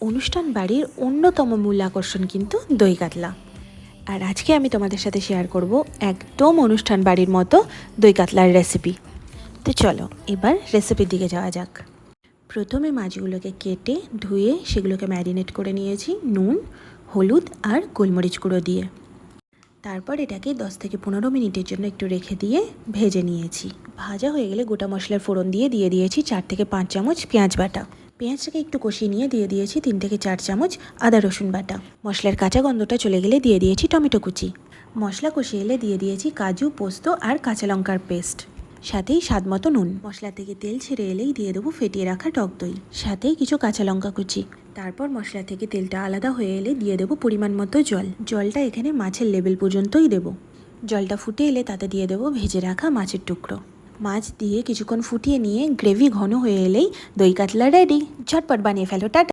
অনুষ্ঠান বাড়ির অন্যতম মূল আকর্ষণ কিন্তু দই কাতলা। আর আজকে আমি তোমাদের সাথে শেয়ার করব একদম অনুষ্ঠান বাড়ির মতো দই কাতলার রেসিপি। তো চলো এবার রেসিপির দিকে যাওয়া যাক। প্রথমে মাছগুলোকে কেটে ধুয়ে সেগুলোকে ম্যারিনেট করে নিয়েছি নুন, হলুদ আর গোলমরিচ গুঁড়ো দিয়ে। তারপর এটাকে 10 থেকে 15 মিনিটের জন্য একটু রেখে দিয়ে ভেজে নিয়েছি। ভাজা হয়ে গেলে গোটা মশলার ফোড়ন দিয়ে দিয়েছি 4 থেকে 5 চামচ পেঁয়াজ বাটা। পেঁয়াজটাকে একটু কষিয়ে নিয়ে দিয়েছি 3 থেকে 4 চামচ আদা রসুন বাটা। মশলার কাঁচা গন্ধটা চলে গেলে দিয়েছি টমেটো কুচি। মশলা কষিয়ে এলে দিয়েছি কাজু, পোস্ত আর কাঁচা লঙ্কার পেস্ট, সাথেই স্বাদ মতো নুন। মশলা থেকে তেল ছেড়ে এলেই দিয়ে দেবো ফেটিয়ে রাখা টক দই, সাথেই কিছু কাঁচা লঙ্কা কুচি। তারপর মশলা থেকে তেলটা আলাদা হয়ে এলে দিয়ে দেবো পরিমাণ মতো জল। জলটা এখানে মাছের লেভেল পর্যন্তই দেবো। জলটা ফুটে এলে তাতে দিয়ে দেবো ভেজে রাখা মাছের টুকরো। মাছ দিয়ে কিছুক্ষণ ফুটিয়ে নিয়ে গ্রেভি ঘন হয়ে এলেই দই কাতলা রেডি। ঝটপট বানিয়ে ফেলো। টাটা।